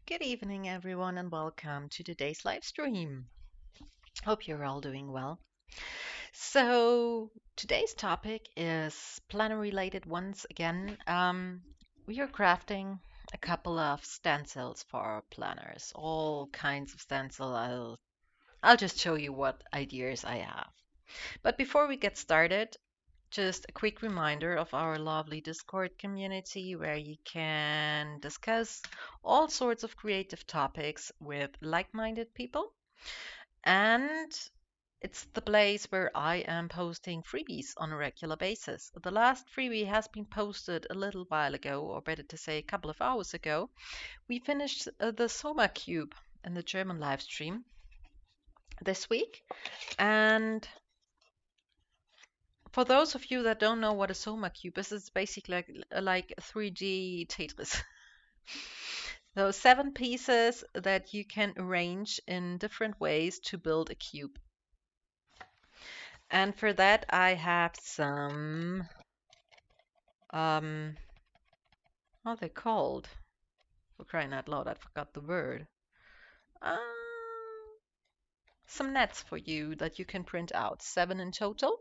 Good evening, everyone, and welcome to today's live stream. Hope you're all doing well. So, today's topic is planner related once again. We are crafting a couple of stencils for our planners, all kinds of stencil. I'll just show you what ideas I have. But before we get started, just a quick reminder of our lovely Discord community where you can discuss all sorts of creative topics with like-minded people. And it's the place where I am posting freebies on a regular basis. The last freebie has been posted a little while ago, or better to say, a couple of hours ago. We finished the Soma Cube in the German live stream this week. And for those of you that don't know what a Soma cube is, it's basically like 3D Tetris. So 7 pieces that you can arrange in different ways to build a cube. And for that, I have some, um, how are they called? For crying out loud, I forgot the word. Um, some nets for you that you can print out, 7 in total.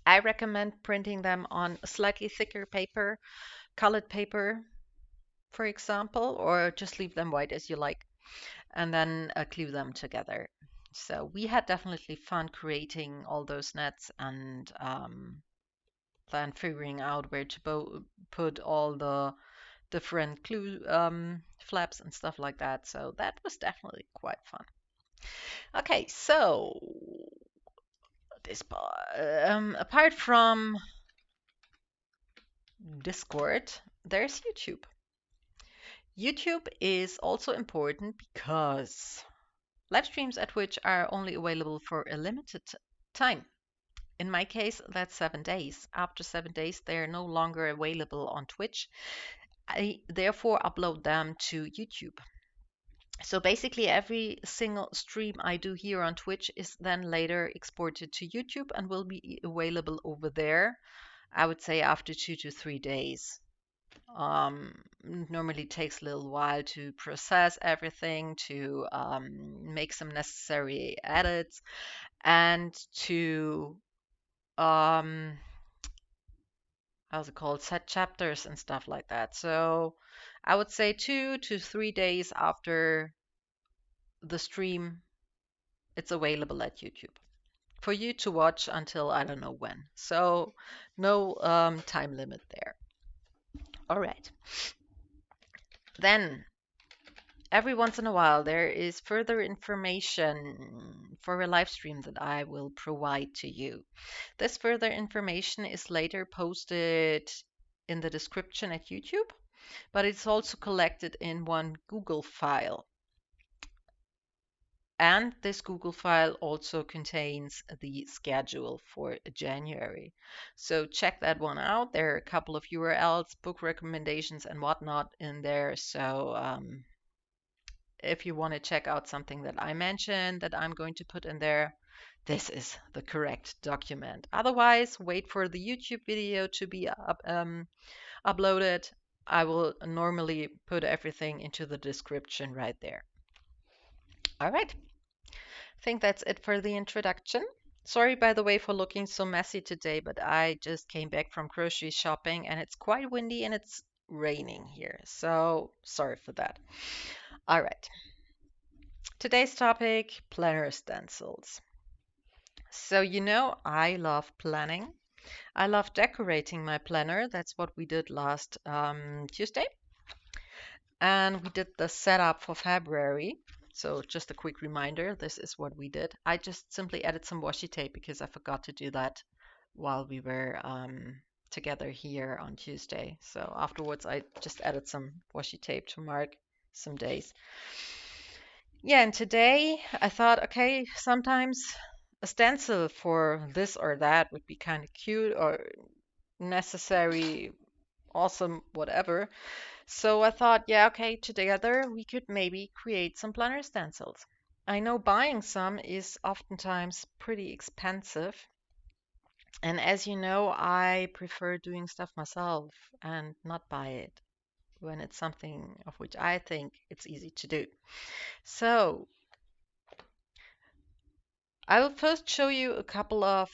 I recommend printing them on a slightly thicker paper, colored paper, for example, or just leave them white as you like, and then glue them together. So we had definitely fun creating all those nets and then figuring out where to put all the different glue flaps and stuff like that. So that was definitely quite fun. Okay, so this part, apart from Discord, there's YouTube. YouTube is also important because live streams at Twitch are only available for a limited time. In my case, that's 7 days. After 7 days, they are no longer available on Twitch. I therefore upload them to YouTube. So basically, every single stream I do here on Twitch is then later exported to YouTube and will be available over there, I would say after 2 to 3 days. Normally takes a little while to process everything, to make some necessary edits, and to um, how's it called, set chapters and stuff like that. So I would say 2 to 3 days after the stream, it's available at YouTube for you to watch until I don't know when. So no time limit there. All right. Then every once in a while, there is further information for a live stream that I will provide to you. This further information is later posted in the description at YouTube, but it's also collected in one Google file. And this Google file also contains the schedule for January. So check that one out. There are a couple of URLs, book recommendations, and whatnot in there. So if you want to check out something that I mentioned that I'm going to put in there, this is the correct document. Otherwise, wait for the YouTube video to be uploaded. I will normally put everything into the description right there. All right, I think that's it for the introduction. Sorry, by the way, for looking so messy today, but I just came back from grocery shopping and it's quite windy and it's raining here. So sorry for that. All right. Today's topic, planner stencils. So, I love planning. I love decorating my planner. That's what we did last Tuesday. And we did the setup for February. So, just a quick reminder, this is what we did. I just simply added some washi tape because I forgot to do that while we were together here on Tuesday. So, afterwards, I just added some washi tape to mark some days. Yeah, and today I thought, okay, sometimes a stencil for this or that would be kind of cute or necessary, awesome, whatever. So I thought, yeah, okay, together we could maybe create some planner stencils. I know buying some is oftentimes pretty expensive. And as you know, I prefer doing stuff myself and not buy it when it's something of which I think it's easy to do. So I will first show you a couple of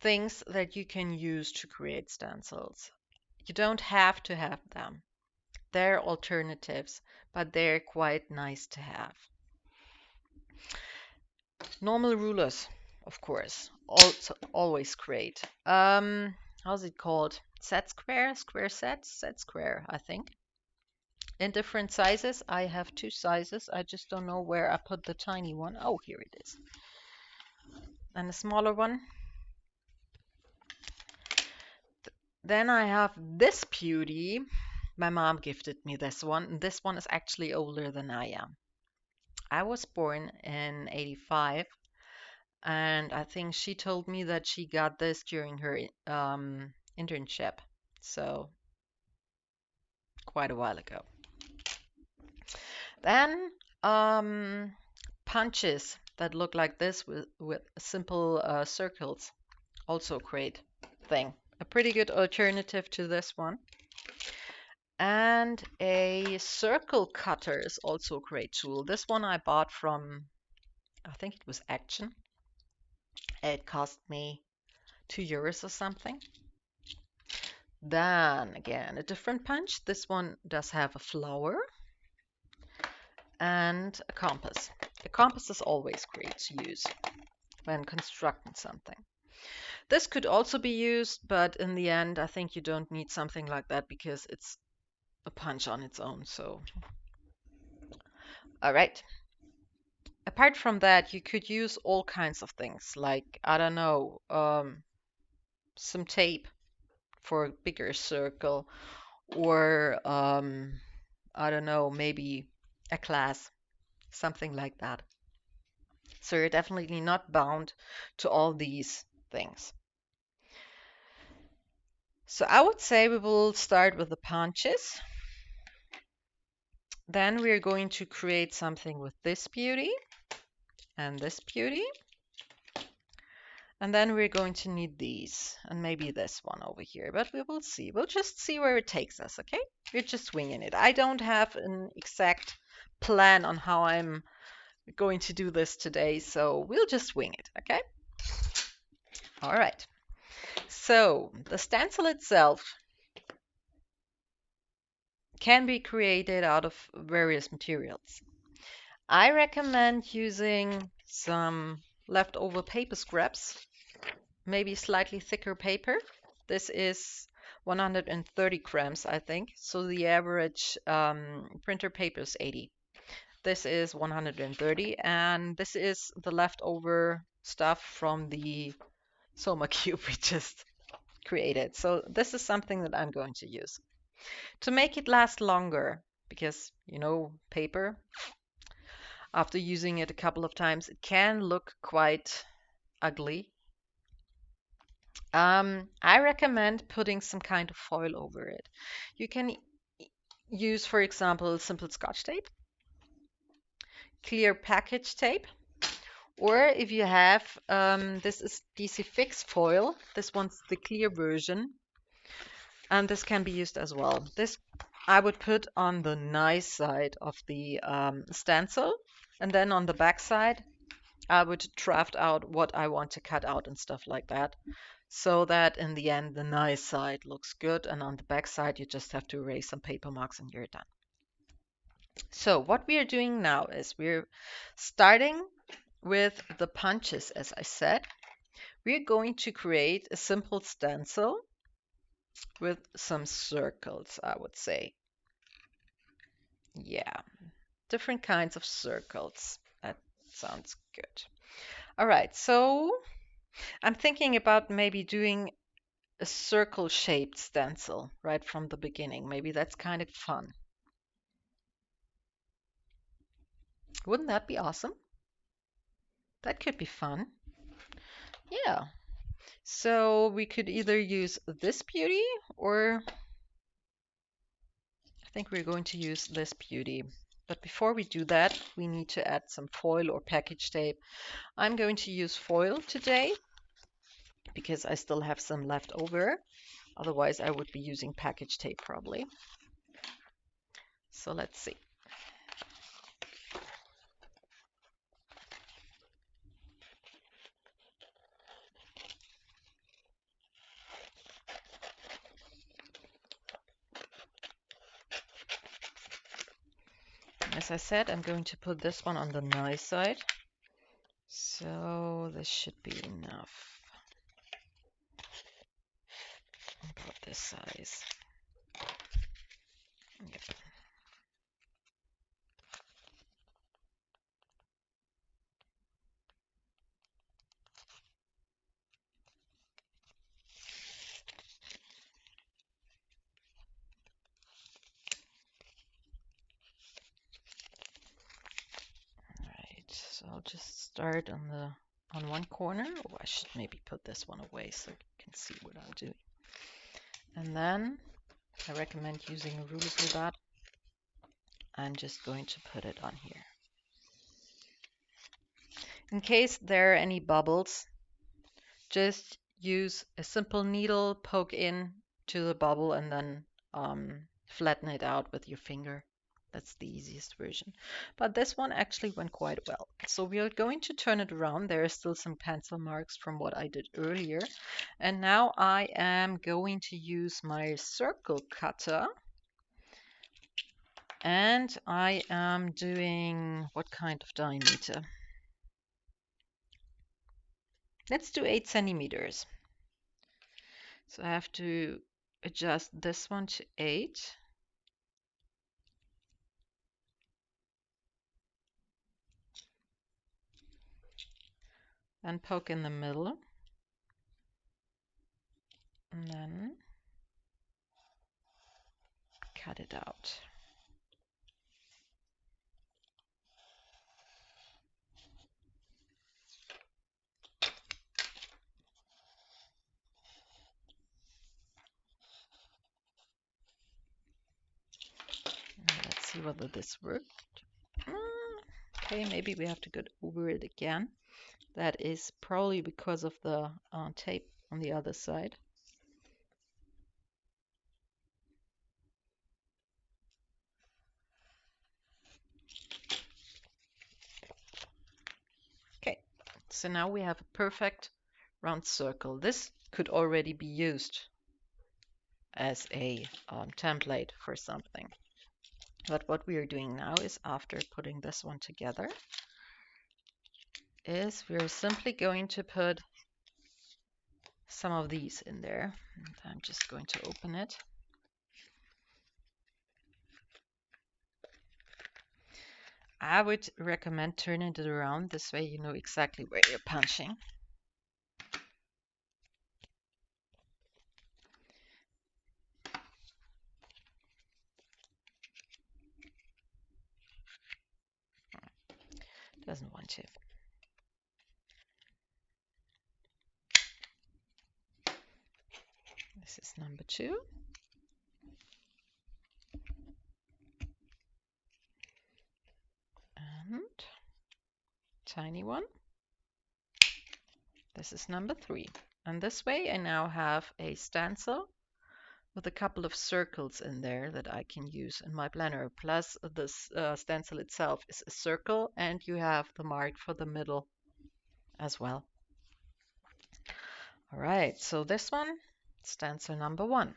things that you can use to create stencils. You don't have to have them. They're alternatives, but they're quite nice to have. Normal rulers, of course, also always great. How's it called? Set square, square set, set square, I think. In different sizes. I have two sizes. I just don't know where I put the tiny one. Oh, here it is. And a smaller one. Then I have this beauty. My mom gifted me this one. And this one is actually older than I am. I was born in 85, and I think she told me that she got this during her internship. So quite a while ago. Then punches that look like this with simple circles. Also a great thing. A pretty good alternative to this one. And a circle cutter is also a great tool. This one I bought from, I think it was Action. It cost me €2 or something. Then again, a different punch. This one does have a flower and a compass. A compass is always great to use when constructing something. This could also be used, but in the end, I think you don't need something like that because it's a punch on its own. So, all right. Apart from that, you could use all kinds of things like, I don't know, some tape for a bigger circle, or I don't know, maybe a class, something like that. So you're definitely not bound to all these things. So I would say we will start with the punches. Then we're going to create something with this beauty and this beauty. And then we're going to need these and maybe this one over here, but we will see. We'll just see where it takes us, okay? We're just winging it. I don't have an exact plan on how I'm going to do this today, so we'll just wing it, okay? All right. So the stencil itself can be created out of various materials. I recommend using some leftover paper scraps, maybe slightly thicker paper. This is 130 grams, I think. So the average printer paper is 80. This is 130, and this is the leftover stuff from the Soma cube we just created. So this is something that I'm going to use. To make it last longer, because, you know, paper, after using it a couple of times, it can look quite ugly. I recommend putting some kind of foil over it. You can use, for example, simple Scotch tape, clear package tape, or if you have, this is DC Fix foil. This one's the clear version, and this can be used as well. This I would put on the nice side of the stencil, and then on the back side, I would draft out what I want to cut out and stuff like that, so that in the end the nice side looks good, and on the back side you just have to erase some paper marks and you're done. So what we are doing now is we're starting with the punches, as I said. We're going to create a simple stencil with some circles, I would say. Yeah, different kinds of circles. That sounds good. All right, so I'm thinking about maybe doing a circle-shaped stencil right from the beginning. Maybe that's kind of fun. Wouldn't that be awesome? That could be fun. Yeah. So we could either use this beauty, or I think we're going to use this beauty. But before we do that, we need to add some foil or package tape. I'm going to use foil today because I still have some left over. Otherwise, I would be using package tape probably. So let's see. As I said, I'm going to put this one on the nice side. So this should be enough. About this size. Yep. Right, so I'll just start on one corner. Oh, I should maybe put this one away so you can see what I'm doing. And then I recommend using a ruler for that. I'm just going to put it on here. In case there are any bubbles, just use a simple needle, poke in to the bubble, and then flatten it out with your finger. That's the easiest version. But this one actually went quite well. So we are going to turn it around. There are still some pencil marks from what I did earlier. And now I am going to use my circle cutter. And I am doing what kind of diameter? Let's do 8 centimeters. So I have to adjust this one to 8. And poke in the middle. And then cut it out. Let's see whether this worked. Okay, maybe we have to go over it again. That is probably because of the tape on the other side. Okay, so now we have a perfect round circle. This could already be used as a template for something. But what we are doing now is, after putting this one together, is we're simply going to put some of these in there. And I'm just going to open it. I would recommend turning it around. This way you know exactly where you're punching. Doesn't want to. This is number 2. And tiny one. This is number 3. And this way I now have a stencil with a couple of circles in there that I can use in my planner. Plus this stencil itself is a circle, and you have the mark for the middle as well. All right, so this one, stencil number 1.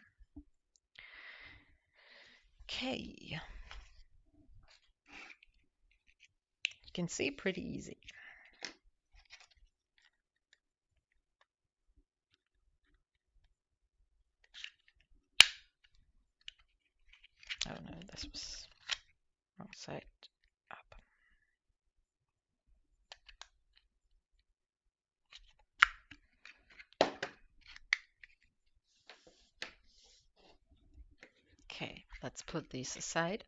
Okay. You can see pretty easy. Oh no, this was wrong side up. Okay, let's put these aside.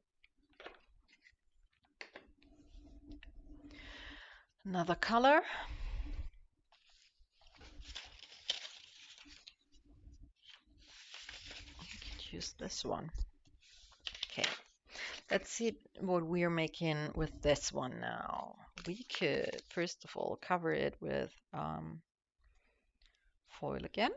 Another color. We could use this one. Okay, let's see what we're making with this one now. We could, first of all, cover it with foil again.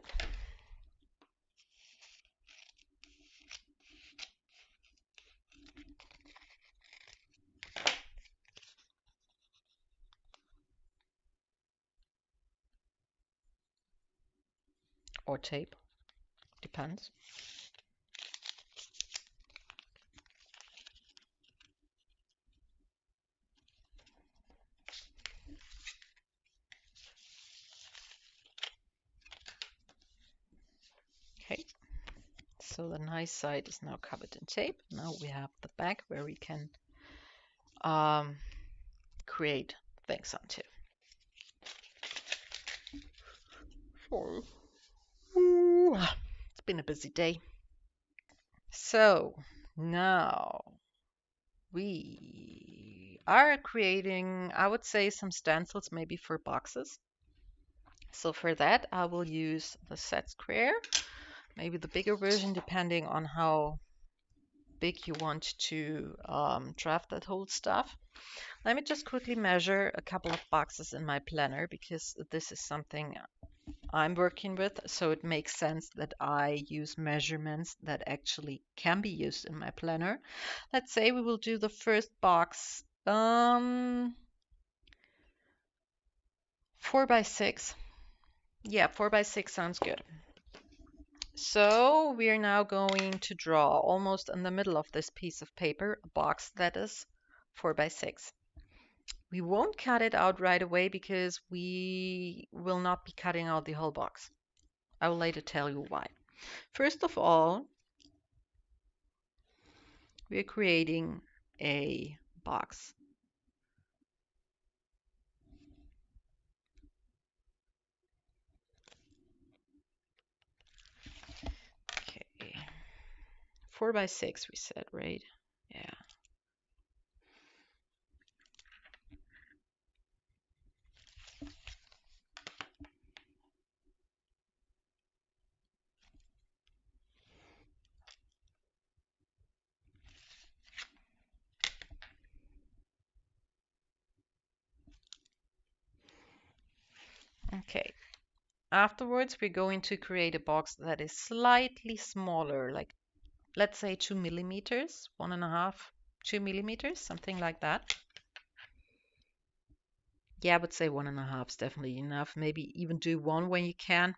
or tape, depends. Okay, so the nice side is now covered in tape. Now we have the back where we can create things onto. Sorry. It's been a busy day. So now we are creating, I would say, some stencils maybe for boxes. So for that, I will use the set square, maybe the bigger version, depending on how big you want to draft that whole stuff. Let me just quickly measure a couple of boxes in my planner because this is something I'm working with, so it makes sense that I use measurements that actually can be used in my planner. Let's say we will do the first box 4 by 6. Yeah, 4 by 6 sounds good. So we are now going to draw almost in the middle of this piece of paper a box that is 4 by 6. We won't cut it out right away because we will not be cutting out the whole box. I will later tell you why. First of all, we're creating a box. Okay. 4 by 6 we said, right? Yeah. Okay. Afterwards, we're going to create a box that is slightly smaller, like let's say 2 millimeters, 1.5, 2 millimeters, something like that. Yeah, I would say 1.5 is definitely enough. Maybe even do one when you can.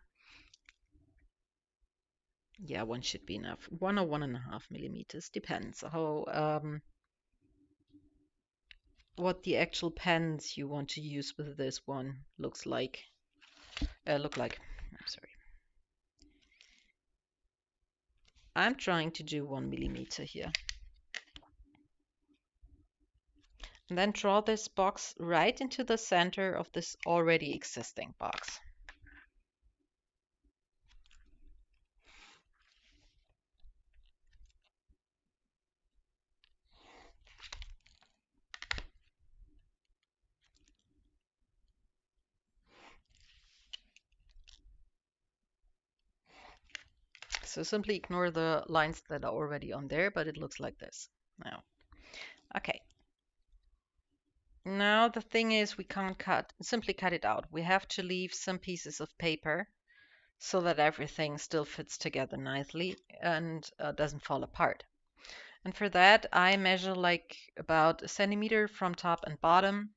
Yeah, one should be enough. 1 or 1.5 millimeters, depends how what the actual pens you want to use with this one looks like. Look like. I'm sorry. I'm trying to do 1 millimeter here. And then draw this box right into the center of this already existing box. So simply ignore the lines that are already on there, but it looks like this now. Okay. Now the thing is we can't simply cut it out. We have to leave some pieces of paper so that everything still fits together nicely and doesn't fall apart. And for that, I measure like about a centimeter from top and bottom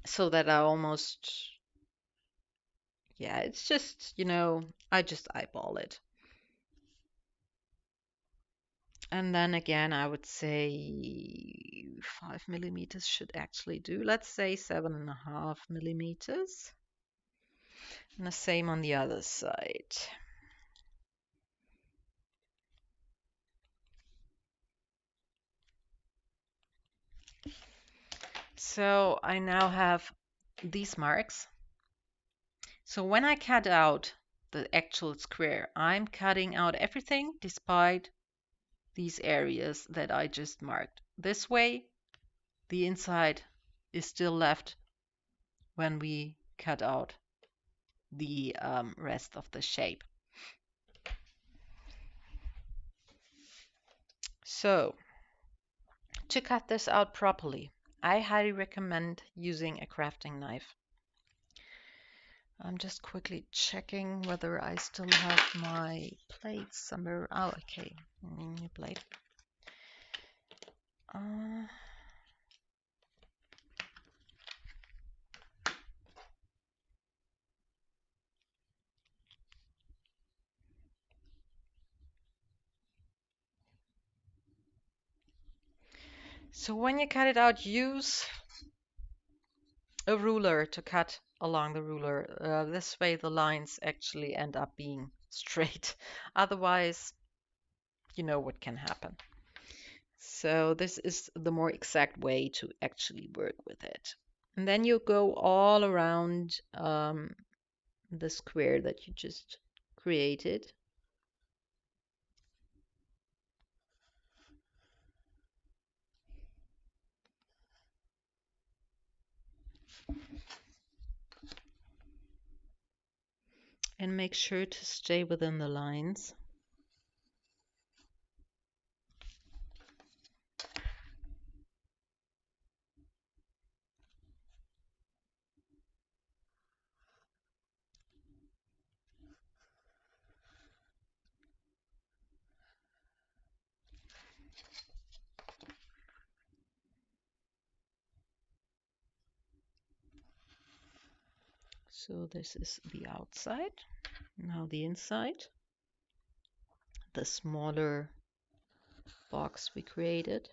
so that I almost, yeah, it's just, I just eyeball it. And then again, I would say 5 millimeters should actually do. Let's say 7.5 millimeters. And the same on the other side. So I now have these marks. So when I cut out the actual square, I'm cutting out everything despite these areas that I just marked. This way, the inside is still left when we cut out the rest of the shape. So to cut this out properly, I highly recommend using a crafting knife. I'm just quickly checking whether I still have my plate somewhere. Oh, okay, new plate. So when you cut it out, use a ruler to cut along the ruler. This way the lines actually end up being straight. Otherwise, you know what can happen. So this is the more exact way to actually work with it. And then you go all around the square that you just created. And make sure to stay within the lines. So this is the outside. Now the inside. The smaller box we created.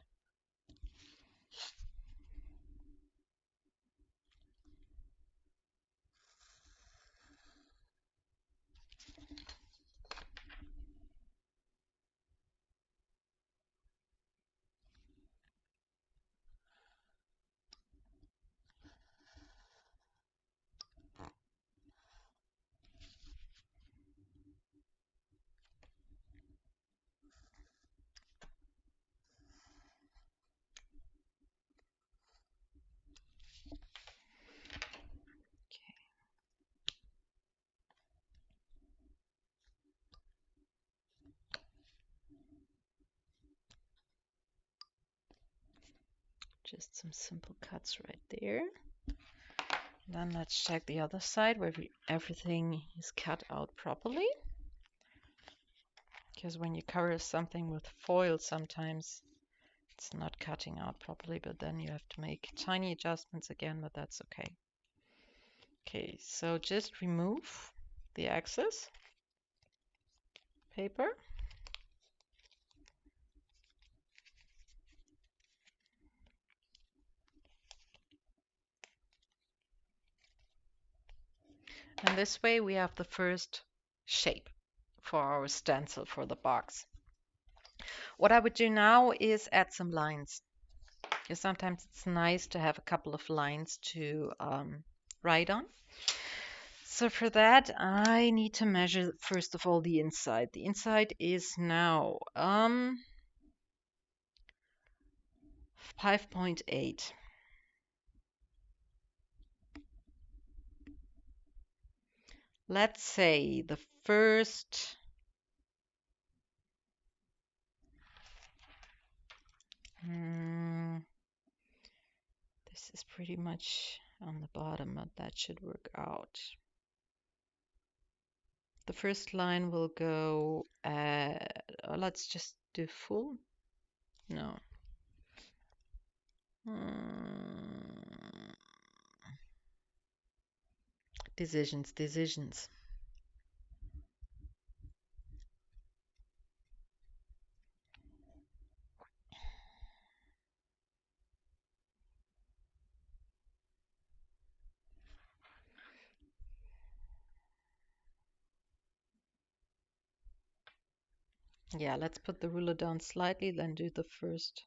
Just some simple cuts right there. Then let's check the other side where everything is cut out properly. Because when you cover something with foil, sometimes it's not cutting out properly, but then you have to make tiny adjustments again, but that's okay. Okay, so just remove the excess paper. And this way we have the first shape for our stencil for the box. What I would do now is add some lines. Because sometimes it's nice to have a couple of lines to write on. So for that, I need to measure first of all the inside. The inside is now 5.8. Let's say the first this is pretty much on the bottom, but that should work out. The first line will go at, let's just do full. No. Decisions. Yeah, let's put the ruler down slightly, then do the first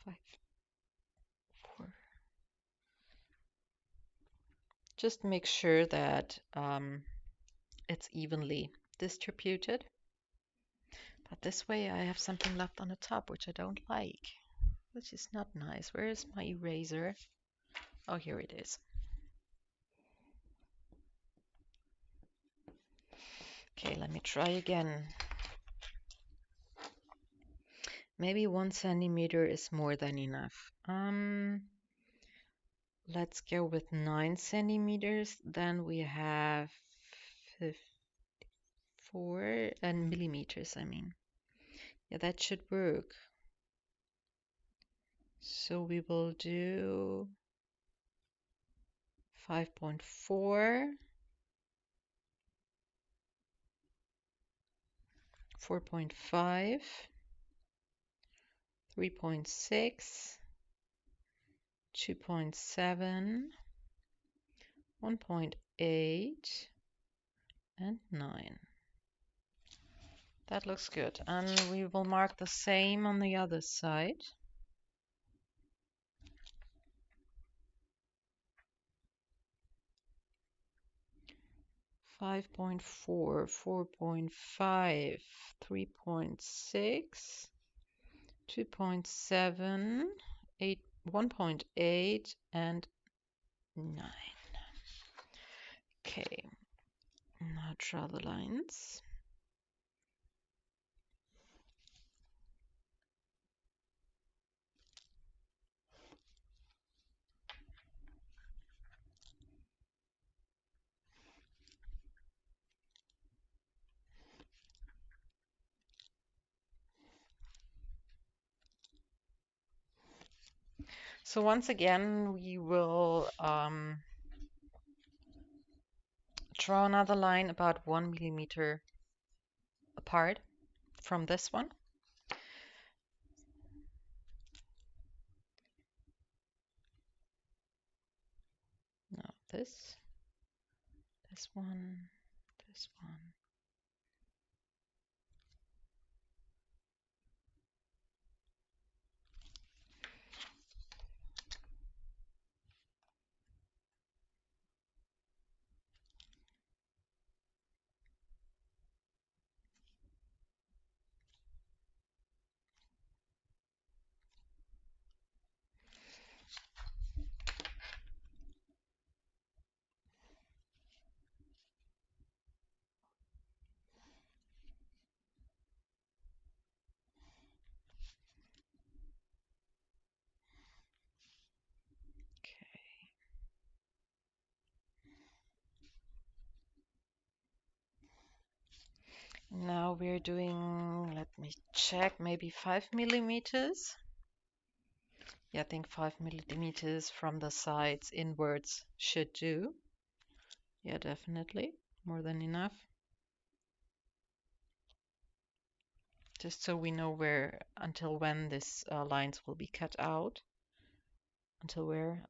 5, 4. Just make sure that it's evenly distributed. But this way I have something left on the top, which I don't like, which is not nice. Where is my eraser? Oh, here it is. Okay, let me try again. Maybe 1 centimeter is more than enough. Let's go with 9 centimeters. Then we have 4 and millimeters, I mean. Yeah, that should work. So we will do 5.4, 4.5, 3.6, 2.7, 1.8, and 9. That looks good. And we will mark the same on the other side. 5.4, 4.5, 3.6, 2.7, 1.8, and 9. Okay, now draw the lines. So once again, we will draw another line about 1 millimeter apart from this one. Now this one, this one. Now we're doing, let me check, maybe 5 millimeters. Yeah, I think 5 millimeters from the sides inwards should do. Yeah, definitely. More than enough. Just so we know where, until when this lines will be cut out. Until where?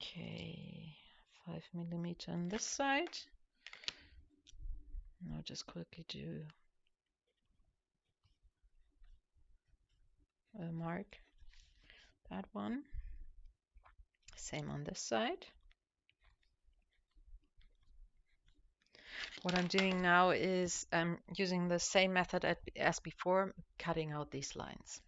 Okay, 5 millimeter on this side. Now just quickly do a mark. That one. Same on this side. What I'm doing now is I'm using the same method as before, cutting out these lines.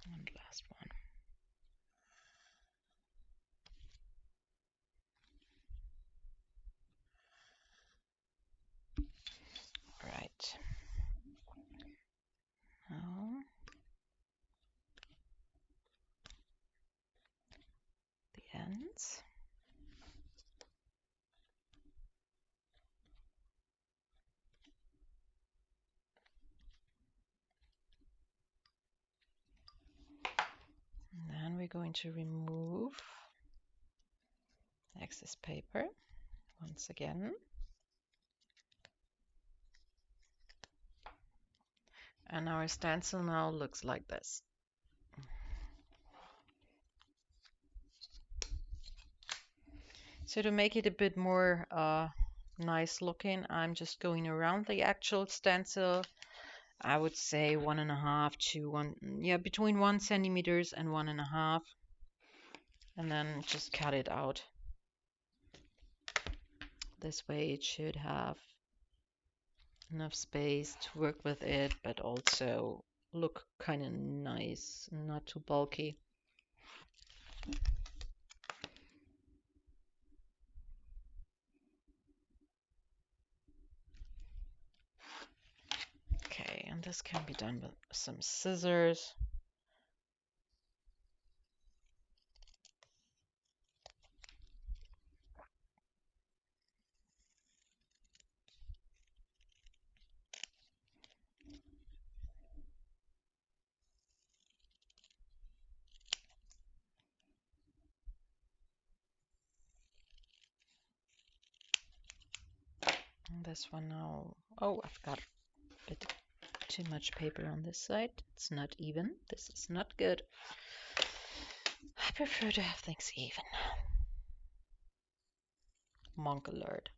And last one. Right. Now the ends. And then we're going to remove excess paper once again. And our stencil now looks like this. So to make it a bit more nice looking, I'm just going around the actual stencil. I would say 1.5 to between 1 centimeters and 1.5, and then just cut it out. This way it should have enough space to work with it, but also look kind of nice, not too bulky. Okay, and this can be done with some scissors. And this one now, oh, I've got a bit too much paper on this side. It's not even. This is not good. I prefer to have things even. Monk alert.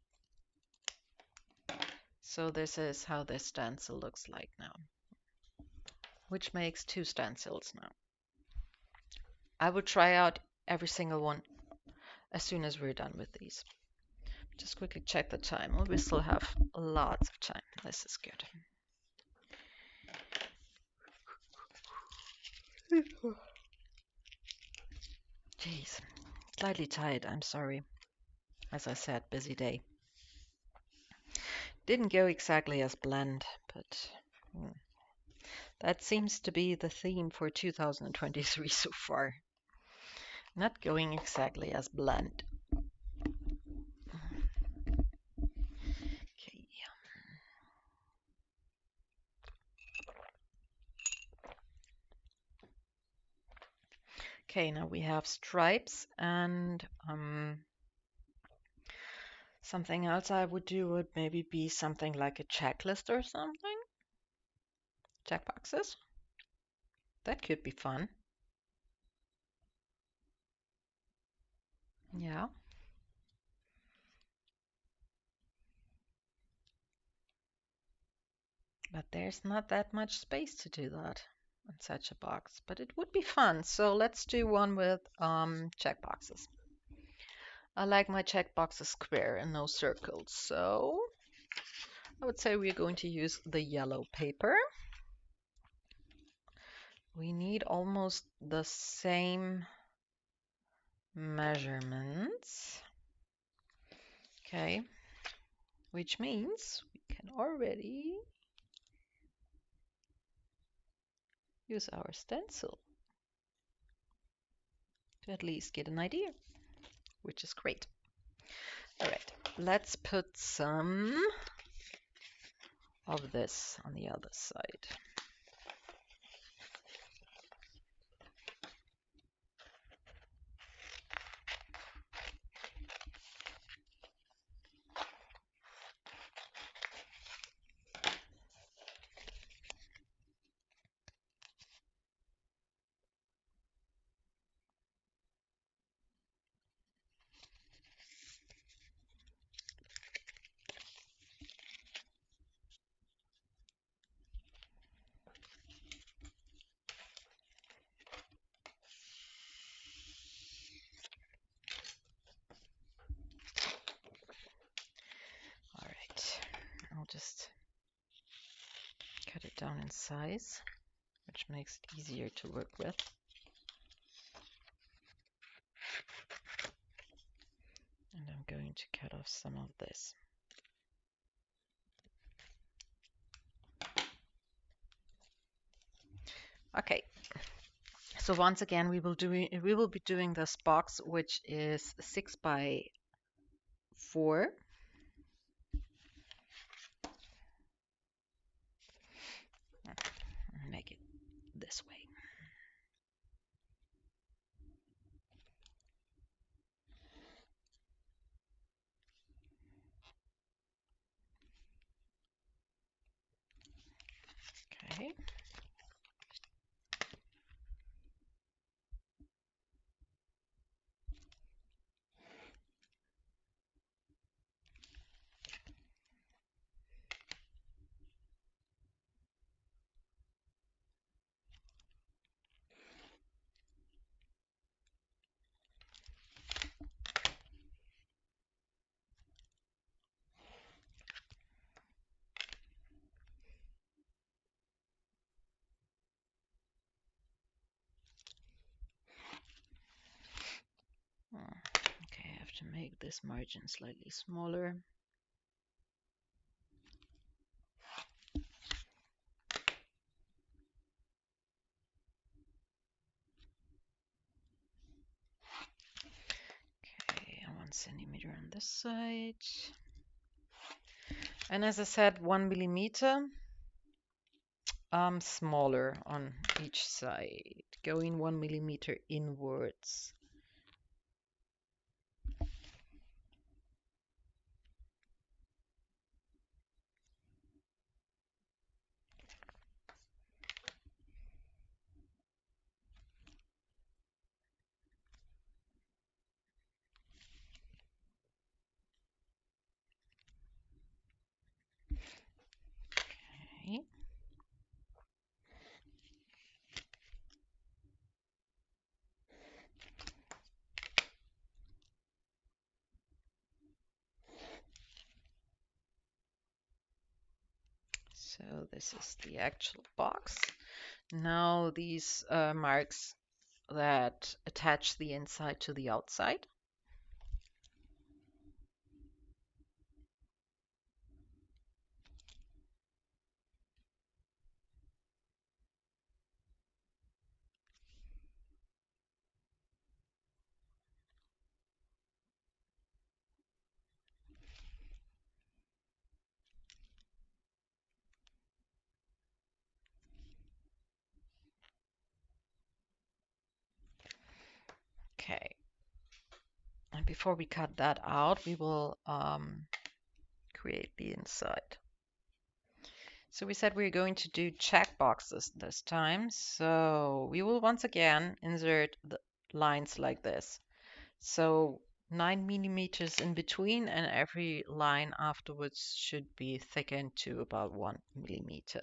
So this is how this stencil looks like now, which makes 2 stencils now. I will try out every single one as soon as we're done with these. Just quickly check the time. We still have lots of time. This is good. Jeez, slightly tired, I'm sorry. As I said, busy day. Didn't go exactly as planned, but that seems to be the theme for 2023 so far. Not going exactly as planned. Okay. Okay, now we have stripes, and something else I would do would maybe be something like a checklist or something. Checkboxes. That could be fun. Yeah. But there's not that much space to do that in such a box. But it would be fun. So let's do one with checkboxes. I like my checkboxes square and no circles. So I would say we're going to use the yellow paper. We need almost the same measurements. Okay. Which means we can already use our stencil to at least get an idea, which is great. All right, let's put some of this on the other side. All right, I'll just cut it down in size, which makes it easier to work with. And I'm going to cut off some of this. Okay, so once again we will be doing this box, which is 6 by 4. Make it this way. Okay. to make this margin slightly smaller. Okay, 1 centimeter on this side. And as I said, 1 millimeter smaller on each side, going 1 millimeter inwards. Okay. So this is the actual box. Now these marks that attach the inside to the outside. Okay. And before we cut that out, we will create the inside. So we said we're going to do check boxes this time. So we will once again insert the lines like this. So 9 millimeters in between, and every line afterwards should be thickened to about 1 millimeter.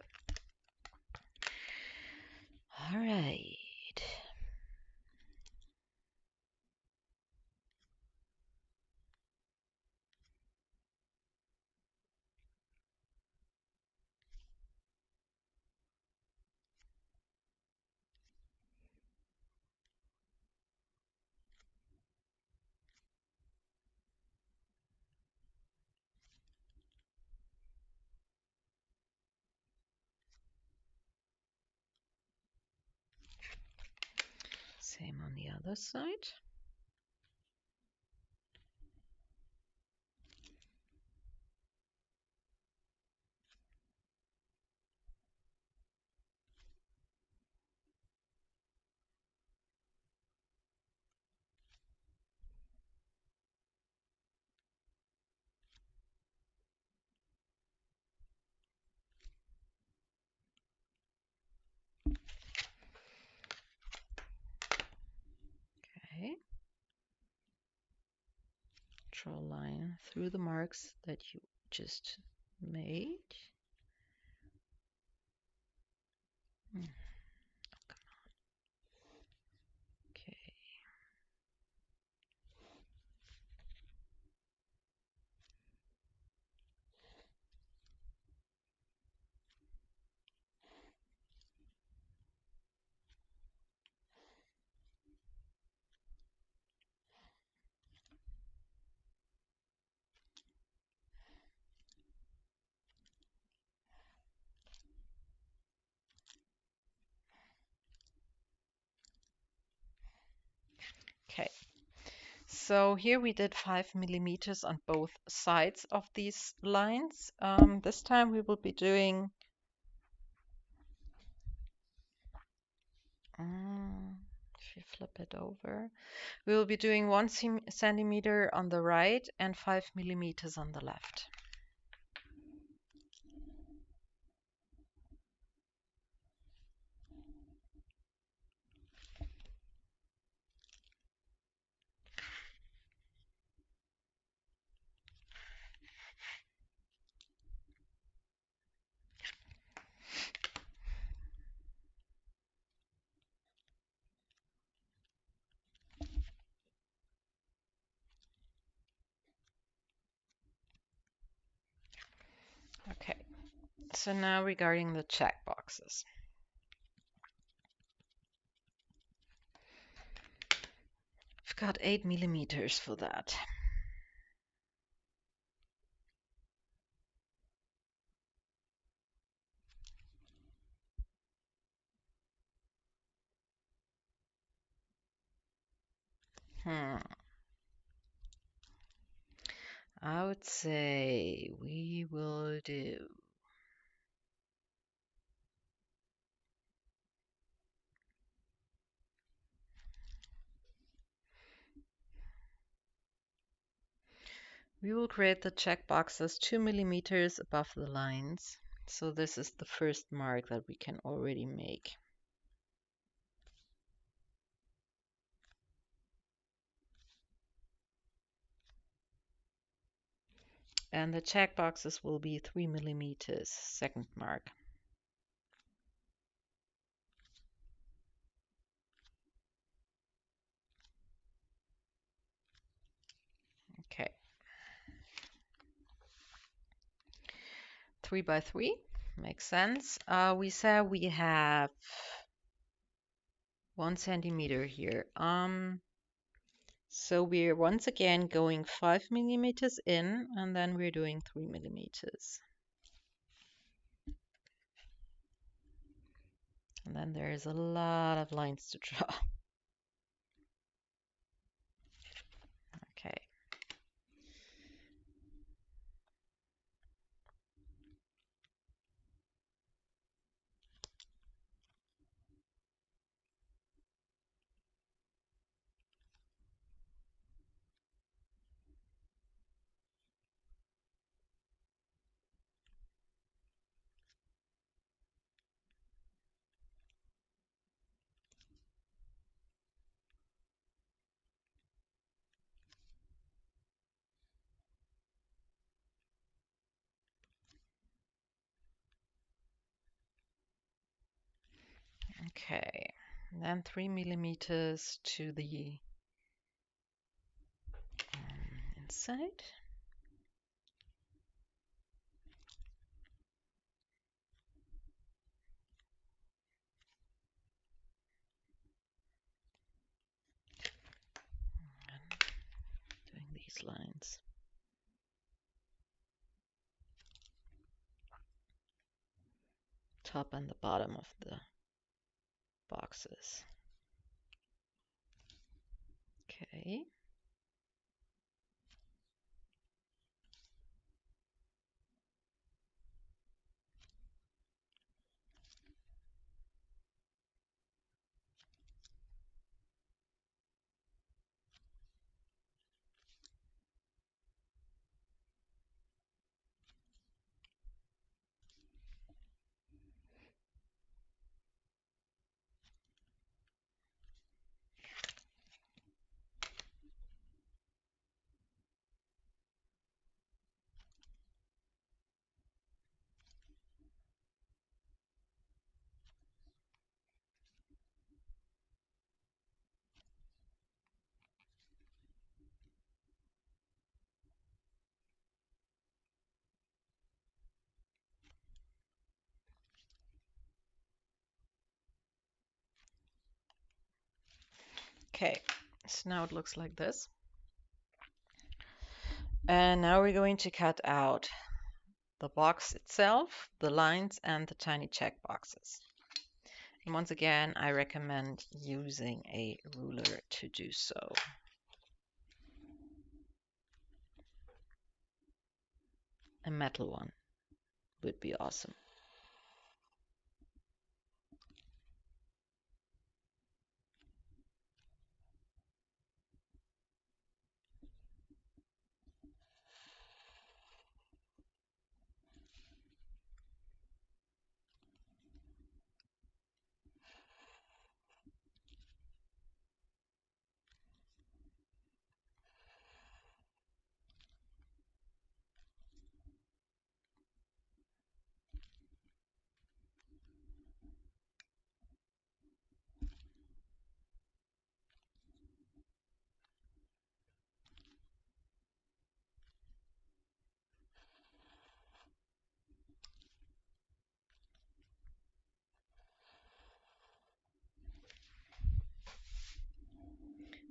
All right. Same on the other side. Okay. Draw a line through the marks that you just made. Okay. Okay. So here we did 5 millimeters on both sides of these lines. This time we will be doing if you flip it over, we will be doing 1 centimeter on the right and 5 millimeters on the left. Okay, so now regarding the check boxes. I've got 8 millimeters for that. Hmm. I would say we will do. We will create the checkboxes 2 millimeters above the lines. So this is the first mark that we can already make. And the checkboxes will be 3 millimeters, second mark. Okay. 3 by 3 makes sense. We said we have 1 centimeter here. So we're once again going 5 millimeters in, and then we're doing 3 millimeters. And then there's a lot of lines to draw. Okay. Okay. And then 3 millimeters to the inside. And doing these lines. Top and the bottom of the boxes. Okay. Okay. So now it looks like this. And now we're going to cut out the box itself, the lines, and the tiny check boxes. And once again, I recommend using a ruler to do so. A metal one would be awesome.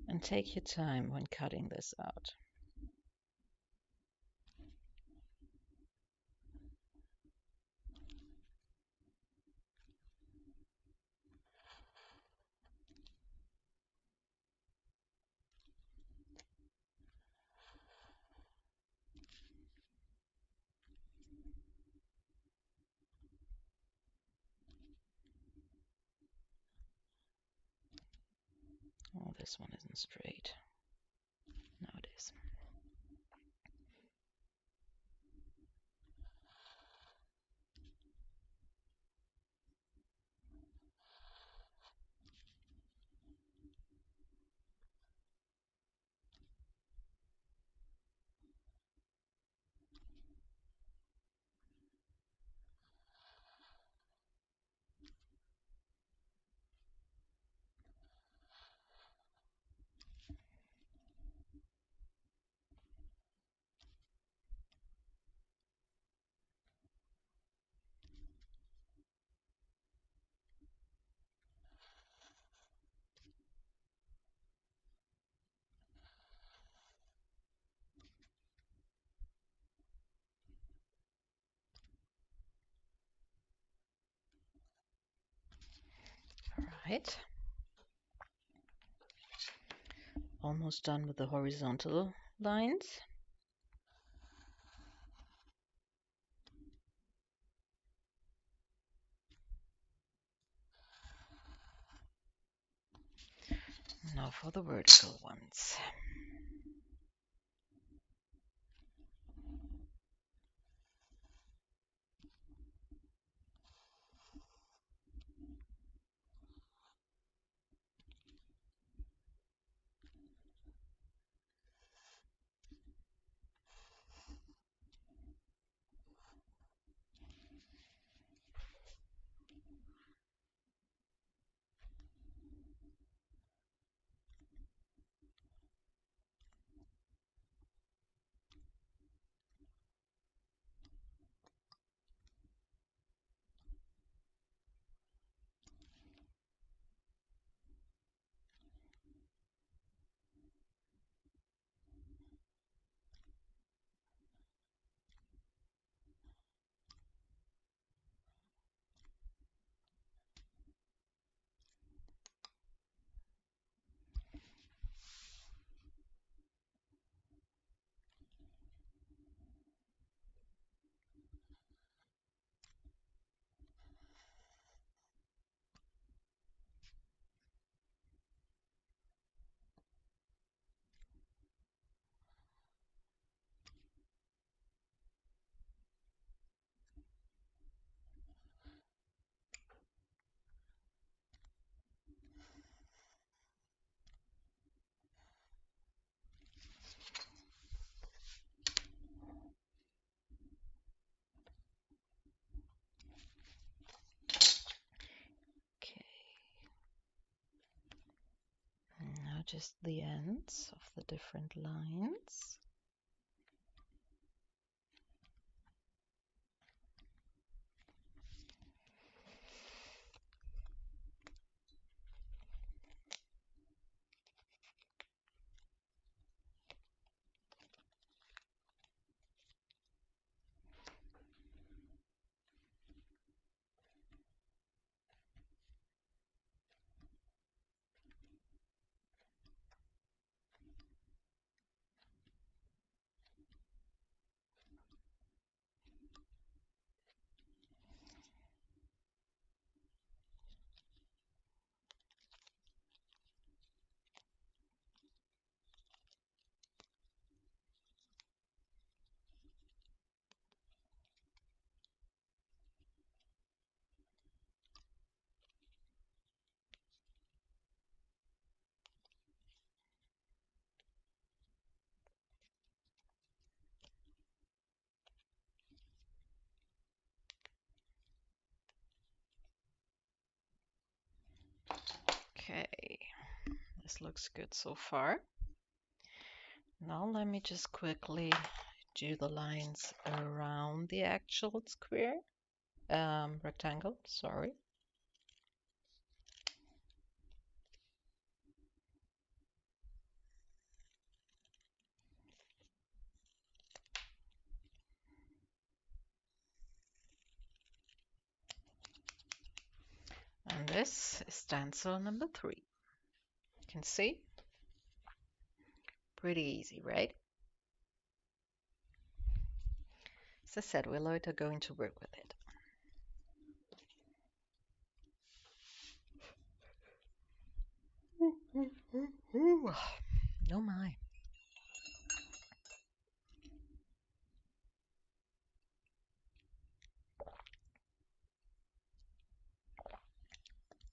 And take your time when cutting this out. this one isn't straight. Now it is. All right. Almost done with the horizontal lines. Now for the vertical ones. Okay. Now just the ends of the different lines. Okay, this looks good so far. Now let me just quickly do the lines around the actual square, rectangle, sorry. And this is stencil number 3. You can see, pretty easy, right? As I said, we're later going to work with it. Ooh, oh my.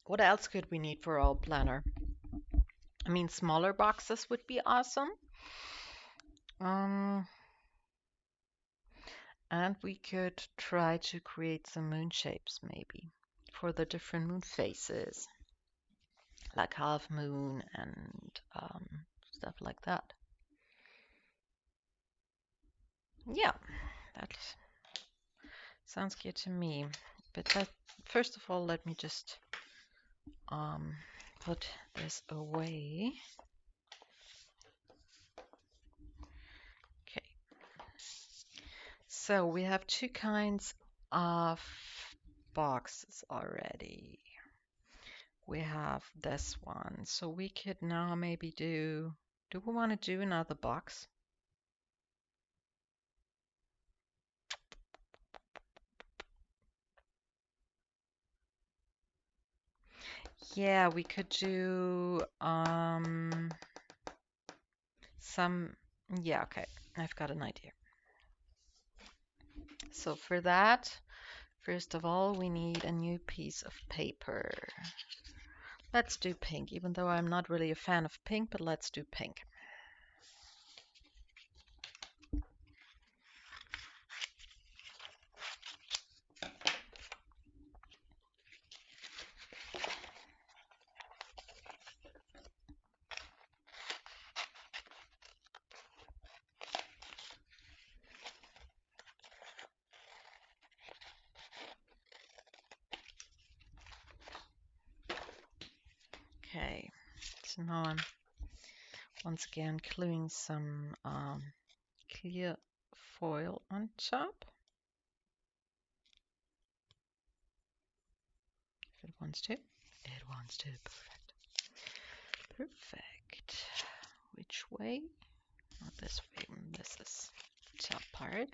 What else could we need for our planner? I mean, smaller boxes would be awesome. Um, and we could try to create some moon shapes maybe for the different moon phases, like half moon and stuff like that. Yeah, that sounds good to me. But first of all, let me just um, put this away. Okay. So we have two kinds of boxes already. We have this one. So we could now maybe do we want to do another box? Yeah, we could do some, yeah, okay. I've got an idea. So for that, first of all, we need a new piece of paper. Let's do pink, even though I'm not really a fan of pink, but let's do pink. Okay, so now I'm once again gluing some clear foil on top. If it wants to. It wants to. Perfect. Perfect. Which way? Not this way. This is the top part.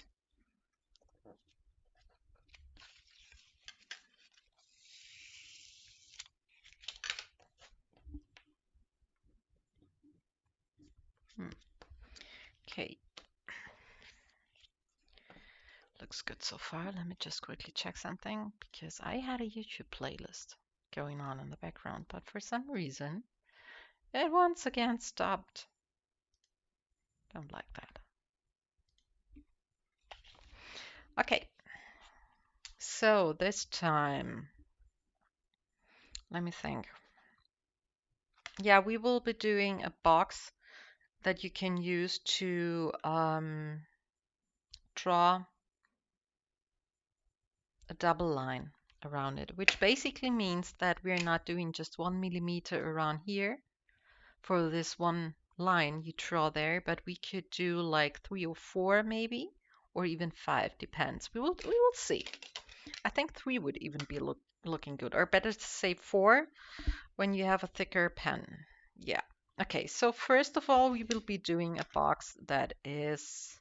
Okay. Looks good so far. Let me just quickly check something because I had a YouTube playlist going on in the background, but for some reason it once again stopped. Don't like that. Okay. So this time, let me think. Yeah, we will be doing a box that you can use to draw a double line around it, which basically means that we're not doing just 1 millimeter around here for this one line you draw there, but we could do like 3 or 4 maybe, or even 5, depends. We will see. I think 3 would even be looking good, or better to say 4 when you have a thicker pen. Yeah. Okay, so first of all, we will be doing a box that is,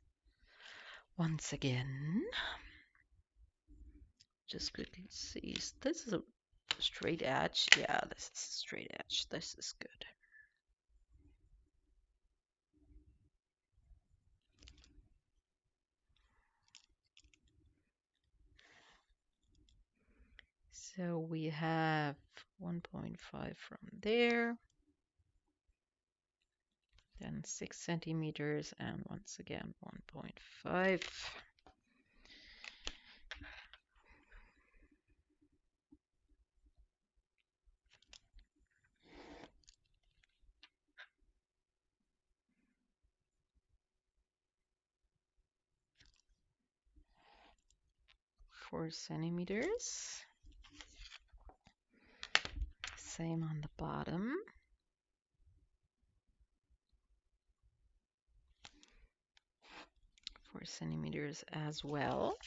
once again, just quickly see, this is a straight edge. Yeah, this is a straight edge. This is good. So we have 1.5 from there, then 6 centimeters, and once again 1.5. Four centimeters. Same on the bottom. 4 centimeters as well.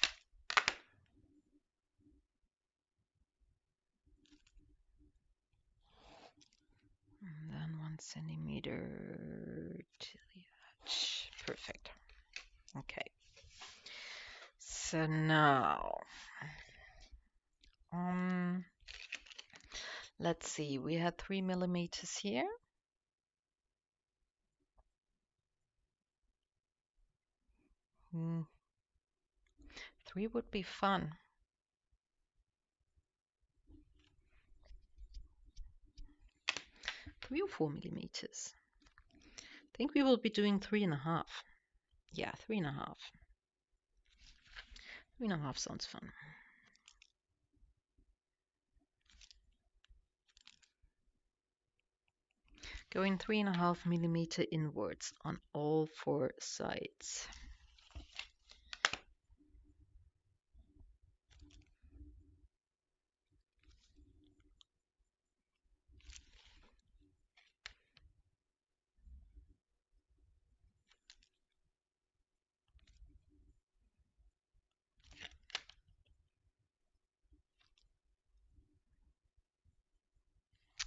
And then 1 centimeter to the edge. Perfect. Okay. So now, let's see. We had 3 millimeters here. Hmm. 3 would be fun. 3 or 4 millimeters. I think we will be doing 3.5. Yeah, 3.5. 3.5 sounds fun. Going 3.5 millimeter inwards on all 4 sides.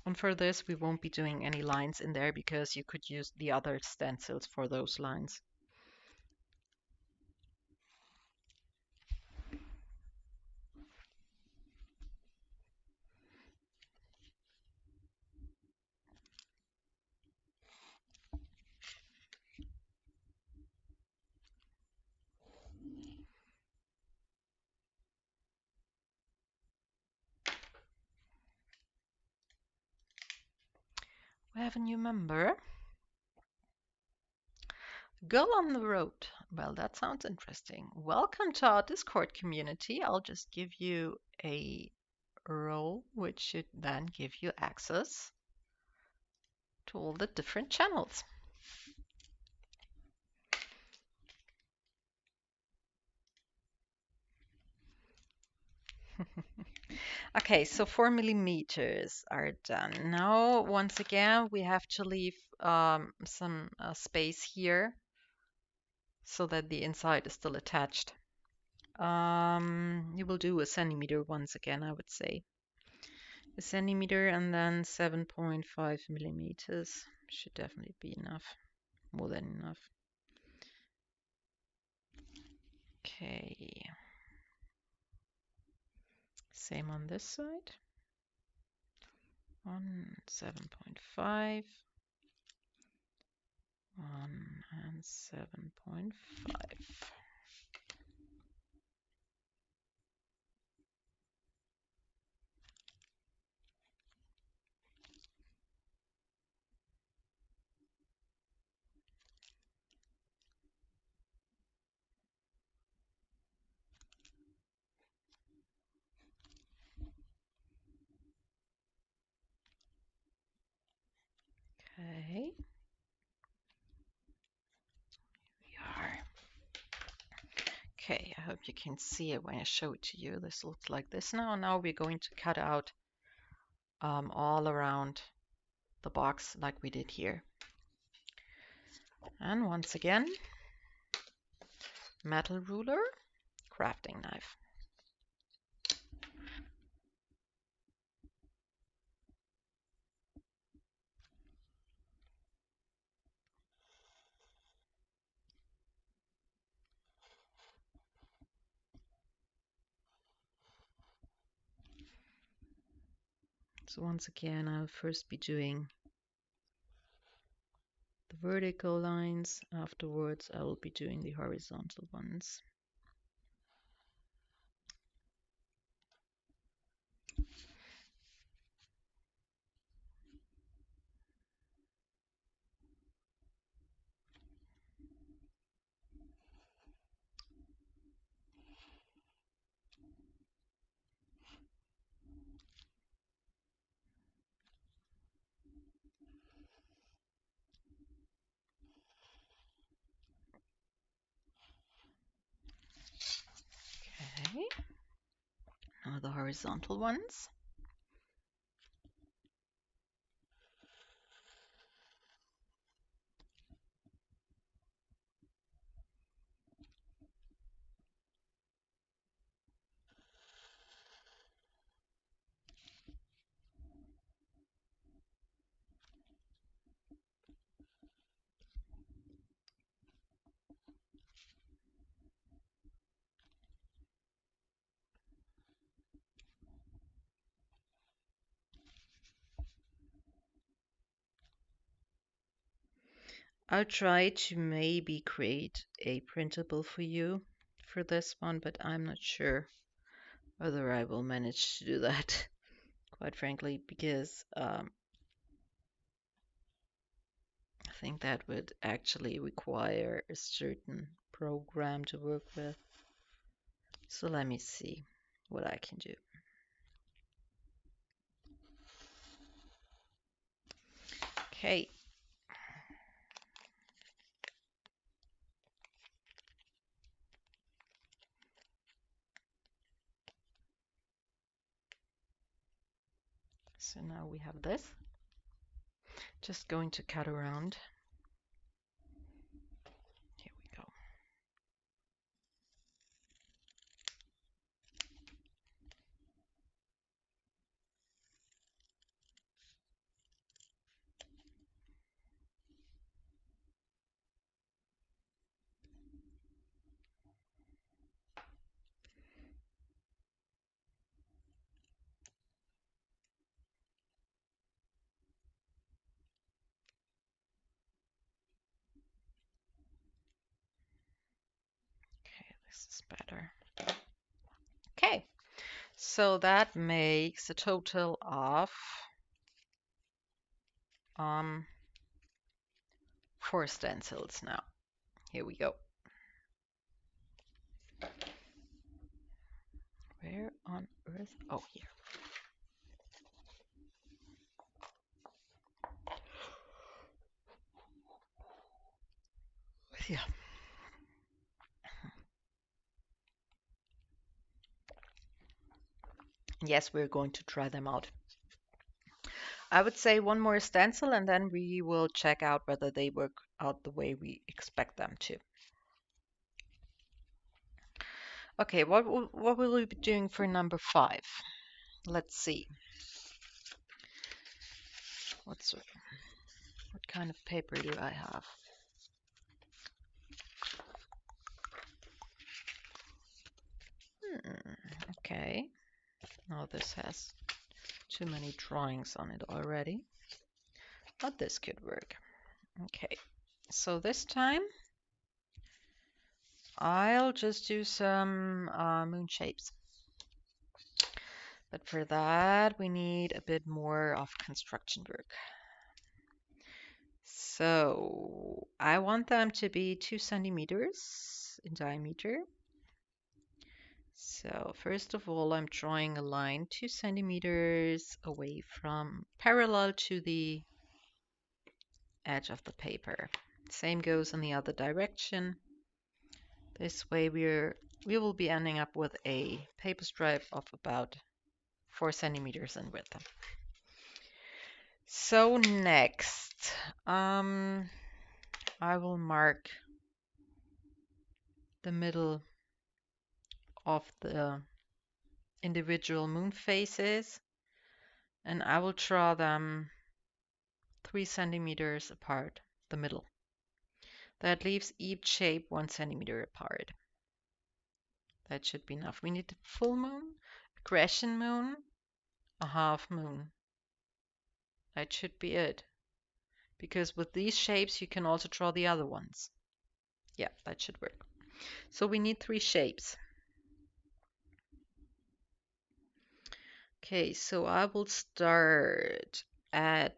And for this, we won't be doing any lines in there because you could use the other stencils for those lines. We have a new member. Girl on the road. Well, that sounds interesting. Welcome to our Discord community. I'll just give you a role, which should then give you access to all the different channels. Okay, so 4 millimeters are done. Now, once again, we have to leave some space here so that the inside is still attached. You will do a centimeter once again, I would say. A centimeter and then 7.5 millimeters should definitely be enough, more than enough. Okay. Same on this side. 7.5. 1 and 7.5. Okay. We are. Okay, I hope you can see it when I show it to you. This looks like this now. Now we're going to cut out all around the box like we did here. And once again, metal ruler, crafting knife. So once again, I'll first be doing the vertical lines. Afterwards, I will be doing the horizontal ones. Okay, now the horizontal ones. I'll try to maybe create a printable for you for this one, but I'm not sure whether I will manage to do that, quite frankly, because I think that would actually require a certain program to work with. So let me see what I can do. Okay. So now we have this. Just going to cut around. Here we go. Okay, this is better. Okay, so that makes a total of 4 stencils now. Here we go. Where on earth? Oh, here. Yeah. Yes, we're going to try them out. I would say one more stencil and then we will check out whether they work out the way we expect them to. Okay, what will we be doing for number 5? Let's see. What kind of paper do I have? Okay. Now this has too many drawings on it already. But this could work. Okay. So this time I'll just do some moon shapes. But for that, we need a bit more of construction work. So I want them to be 2 centimeters in diameter. So first of all, I'm drawing a line 2 centimeters away from parallel to the edge of the paper. Same goes in the other direction. This way we will be ending up with a paper stripe of about 4 centimeters in width. So next, I will mark the middle of the individual moon faces and I will draw them 3 centimeters apart, the middle. That leaves each shape 1 centimeter apart. That should be enough. We need a full moon, a crescent moon, a half moon. That should be it. Because with these shapes, you can also draw the other ones. Yeah, that should work. So we need 3 shapes. Okay, so I will start at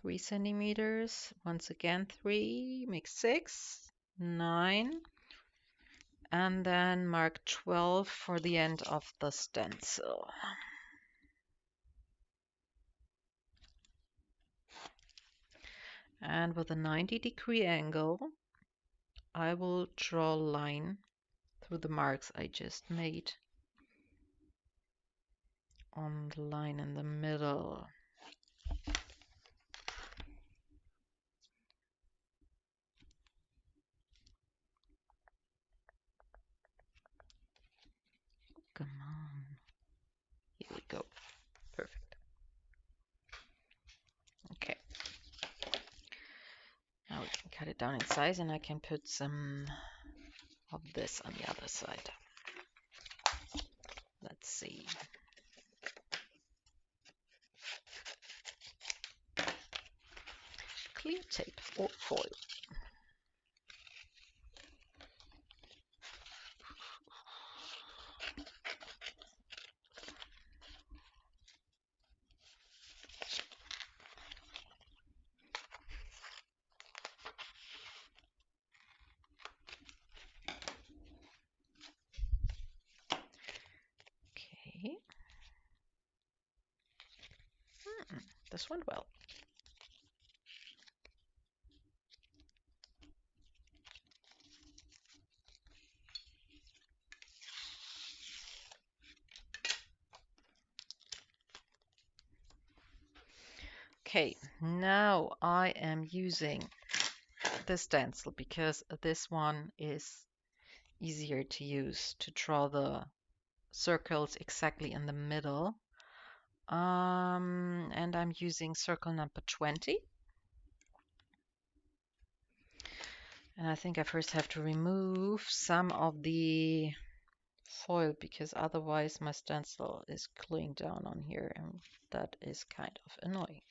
3 centimeters. Once again, 3 makes 6, 9, and then mark 12 for the end of the stencil. And with a 90-degree angle, I will draw a line through the marks I just made on the line in the middle. Come on. Here we go. Perfect. Okay. Now we can cut it down in size and I can put some of this on the other side. Let's see. clear tape or foil. Okay. This went well. Okay, now I am using this stencil because this one is easier to use to draw the circles exactly in the middle. And I'm using circle number 20. And I think I first have to remove some of the foil because otherwise my stencil is gluing down on here and that is kind of annoying.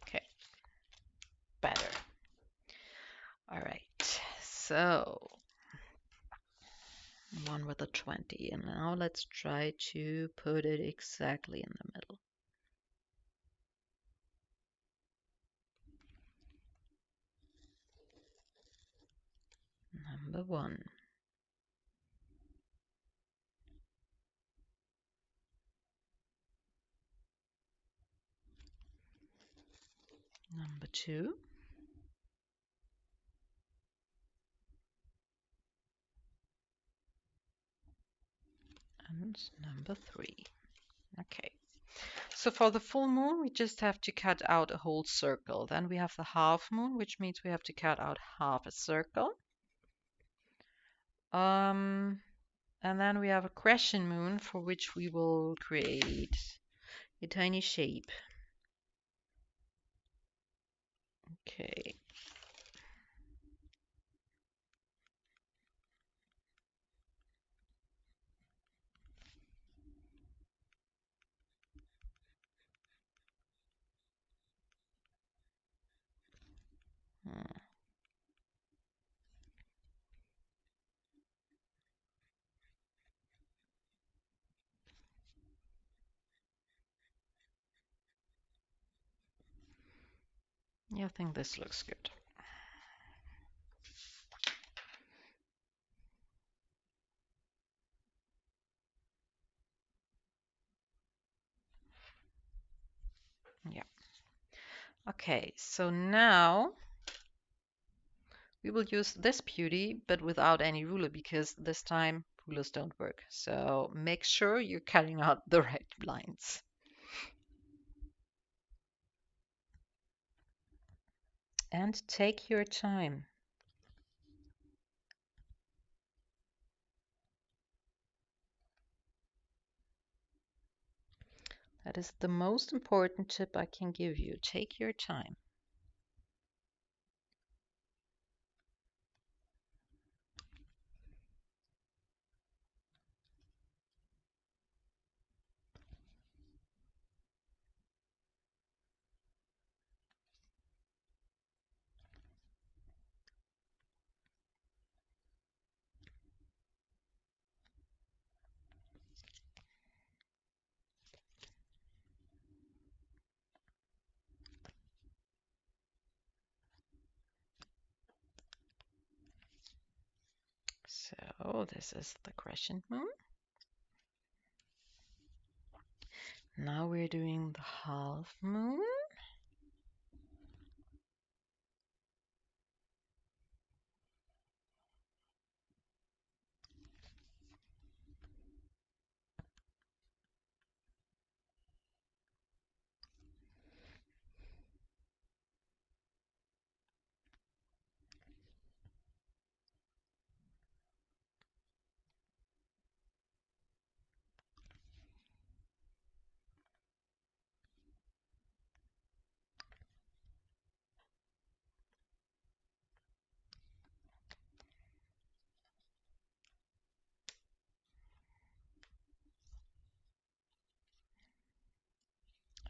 Okay, better. All right, so one with a 20, and now let's try to put it exactly in the middle. Number 1. Number 2. And number 3. Okay. So for the full moon, we just have to cut out a whole circle. Then we have the half moon, which means we have to cut out half a circle. And then we have a crescent moon for which we will create a tiny shape. Okay. Yeah, I think this looks good. Yeah. Okay, so now we will use this beauty, but without any ruler because this time rulers don't work. So make sure you're cutting out the right lines. And take your time. That is the most important tip I can give you. Take your time. So this is the crescent moon. Now we're doing the half moon.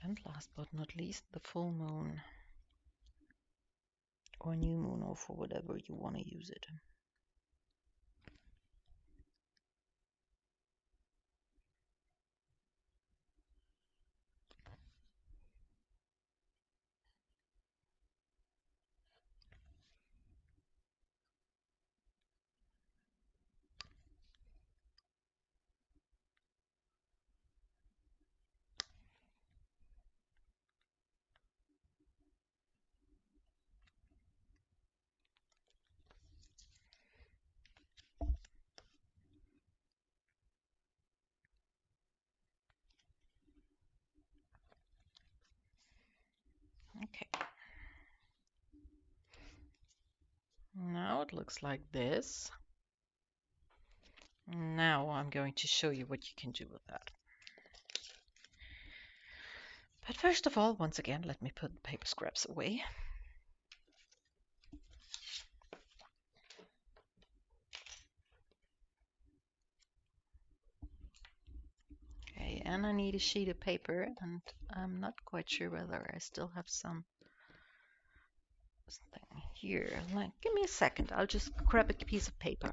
And last but not least, the full moon or new moon, or for whatever you want to use it. Okay. Now it looks like this. Now I'm going to show you what you can do with that. But first of all, once again, let me put the paper scraps away. Okay, and I need a sheet of paper, and I'm not quite sure whether I still have something here. Like, give me a second. I'll just grab a piece of paper.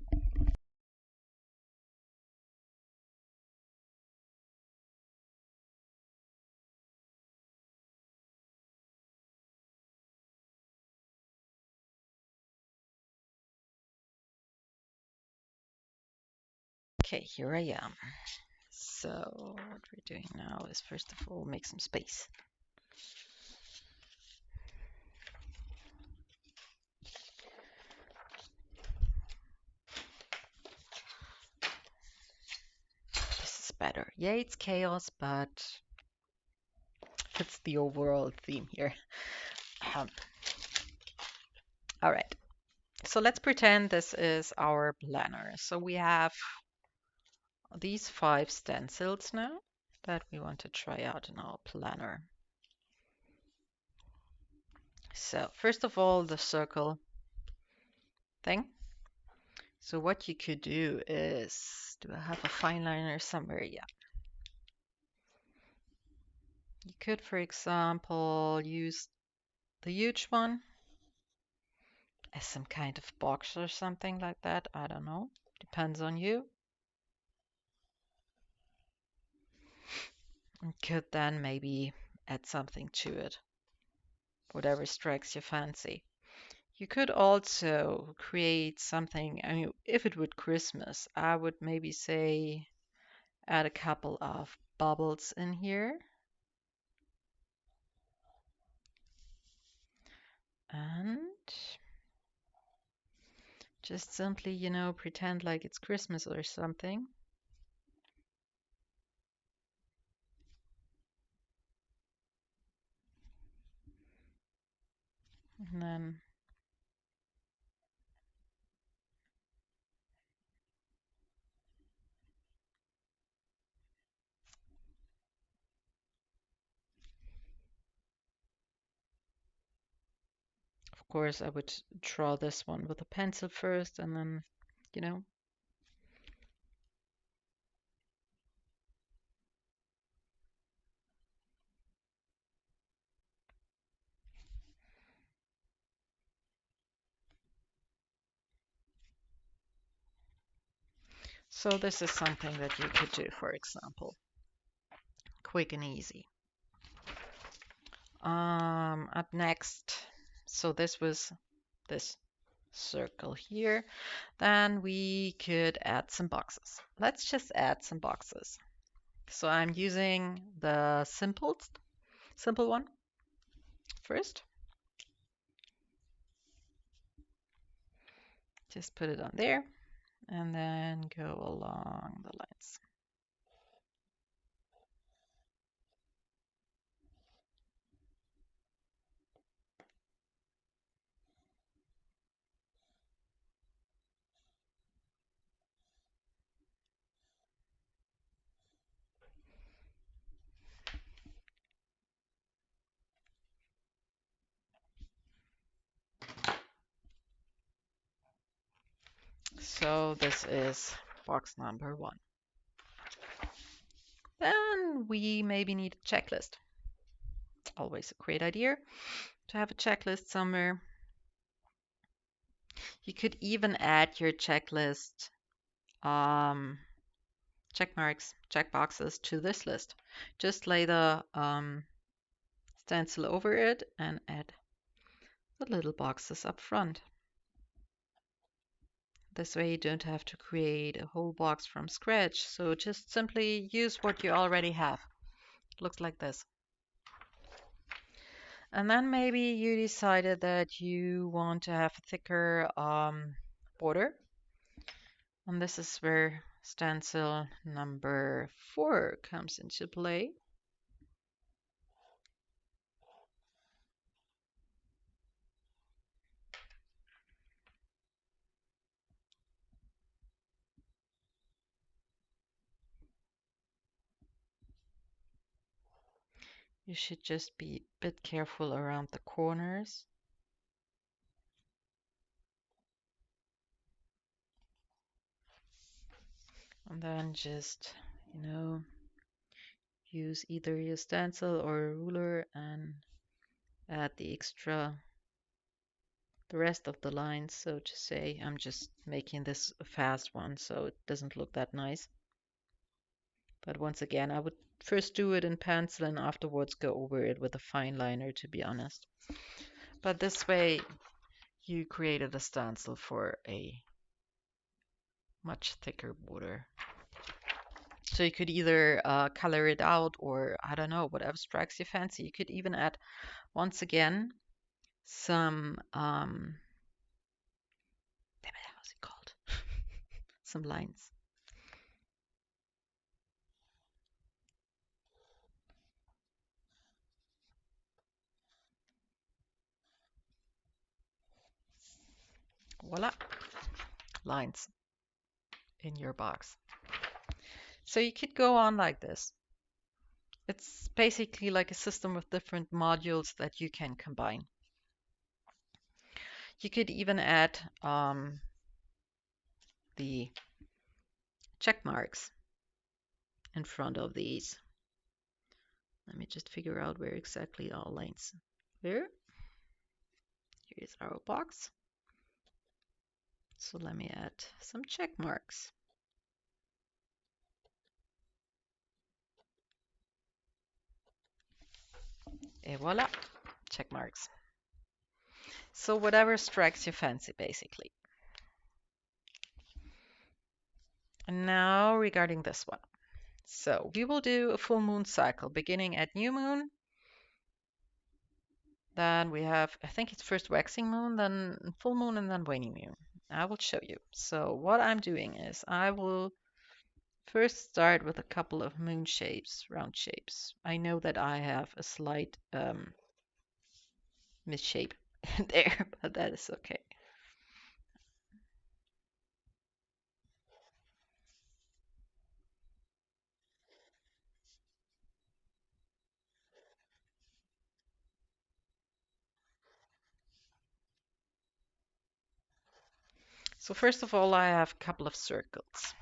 Okay, here I am. So what we're doing now is first of all make some space. This is better. Yeah, it's chaos, but it's the overall theme here. All right. So let's pretend this is our planner. So we have these 5 stencils now that we want to try out in our planner. So first of all, the circle thing. So what you could do is, do I have a fine liner somewhere? Yeah. You could, for example, use the huge one as some kind of box or something like that. I don't know. Depends on you. You could then maybe add something to it, whatever strikes your fancy. You could also create something. I mean, if it were Christmas, I would maybe say add a couple of bubbles in here. And just simply, pretend like it's Christmas or something. And then of course, I would draw this one with a pencil first, and then, you know. So this is something that you could do, for example. Quick and easy. Up next, so this was this circle here. Then we could add some boxes. Let's just add some boxes. So I'm using the simple one first. Just put it on there and then go along the lines. So this is box number 1. Then we maybe need a checklist. Always a great idea to have a checklist somewhere. You could even add your checklist um, check marks, check boxes to this list. Just lay the stencil over it and add the little boxes up front. This way you don't have to create a whole box from scratch. So just simply use what you already have. It looks like this. And then maybe you decided that you want to have a thicker border. And this is where stencil number 4 comes into play. You should just be a bit careful around the corners. And then just, use either your stencil or a ruler and add the rest of the lines, so to say. I'm just making this a fast one, so it doesn't look that nice. But once again, I would first do it in pencil and afterwards go over it with a fine liner, to be honest. But this way, you created a stencil for a much thicker border. So you could either color it out or, I don't know, whatever strikes your fancy. You could even add, once again, some, damn it, how's it called? Some lines. Voila, lines in your box. So you could go on like this. It's basically like a system of different modules that you can combine. You could even add the check marks in front of these. Let me just figure out where exactly our lines. Here. Here's our box. So let me add some check marks. Et voila, check marks. So whatever strikes your fancy, basically. And now regarding this one. So we will do a full moon cycle beginning at new moon. Then we have, I think it's first waxing moon, then full moon, and then waning moon. I will show you. So what I'm doing is I will first start with a couple of moon shapes, round shapes. I know that I have a slight misshape there, but that is okay. So first of all, I have a couple of circles.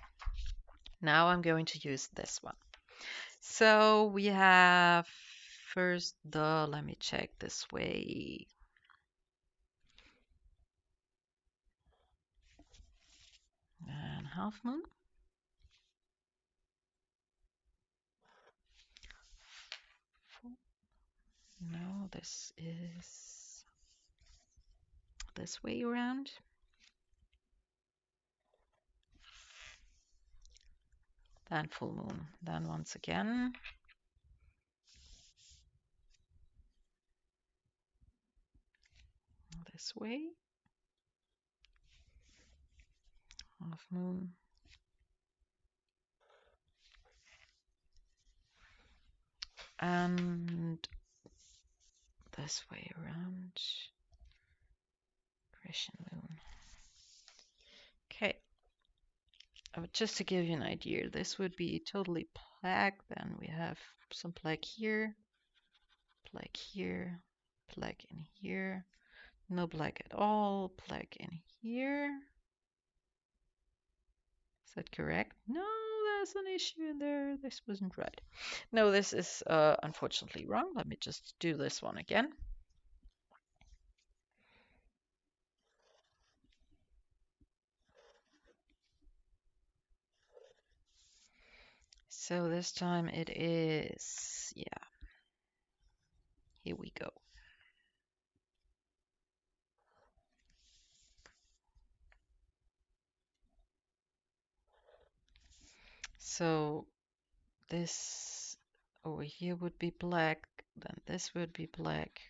Now I'm going to use this one. So we have first let me check this way. And half moon. No, this is this way around. Then full moon. Then once again. This way. Half moon. And this way around. Crescent moon. Okay. Just to give you an idea, this would be totally black. Then we have some black here, black here, black in here, no black at all, black in here. Is that correct? No, there's an issue in there. This wasn't right. No, this is unfortunately wrong. Let me just do this one again. So this time it is, yeah, here we go. So this over here would be black, then this would be black,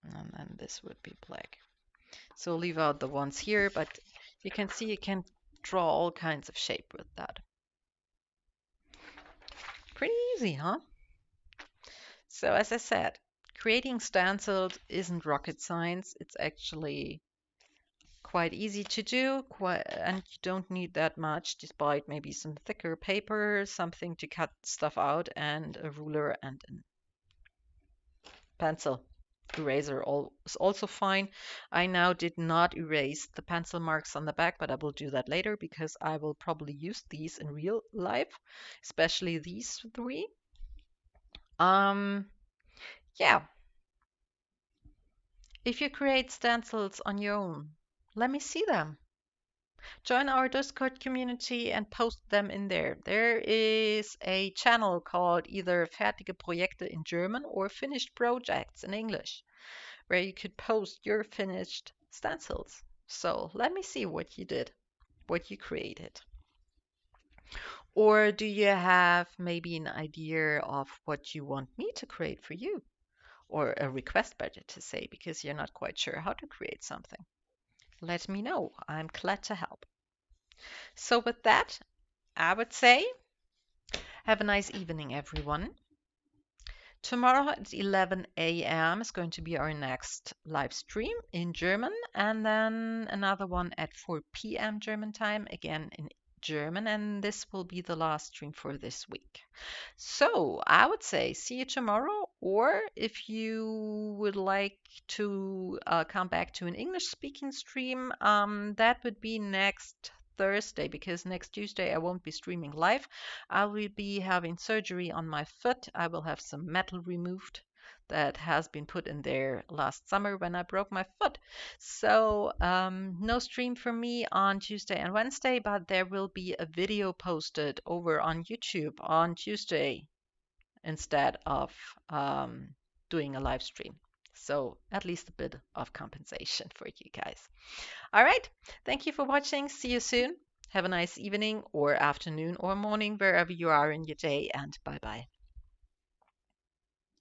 and then this would be black. So leave out the ones here, but you can see you can draw all kinds of shape with that. Pretty easy, huh? So as I said, creating stencils isn't rocket science. It's actually quite easy to do, and you don't need that much, despite maybe some thicker paper, something to cut stuff out, and a ruler and a pencil. Eraser is also fine. I now did not erase the pencil marks on the back, but I will do that later because I will probably use these in real life, especially these three. Yeah, if you create stencils on your own, let me see them. Join our Discord community and post them in there. There is a channel called either Fertige Projekte in German or Finished Projects in English, where you could post your finished stencils. So let me see what you did, what you created. Or do you have maybe an idea of what you want me to create for you? Or a request better to say, because you're not quite sure how to create something. Let me know. I'm glad to help. So with that, I would say have a nice evening, everyone. Tomorrow at 11 a.m. is going to be our next live stream in German, and then another one at 4 p.m. German time, again in German, and this will be the last stream for this week. So I would say see you tomorrow, or if you would like to come back to an English speaking stream, that would be next Thursday, because next Tuesday I won't be streaming live. I will be having surgery on my foot. I will have some metal removed that has been put in there last summer when I broke my foot. So, no stream for me on Tuesday and Wednesday, but there will be a video posted over on YouTube on Tuesday instead of doing a live stream. So, at least a bit of compensation for you guys. All right. Thank you for watching. See you soon. Have a nice evening or afternoon or morning, wherever you are in your day, and bye bye.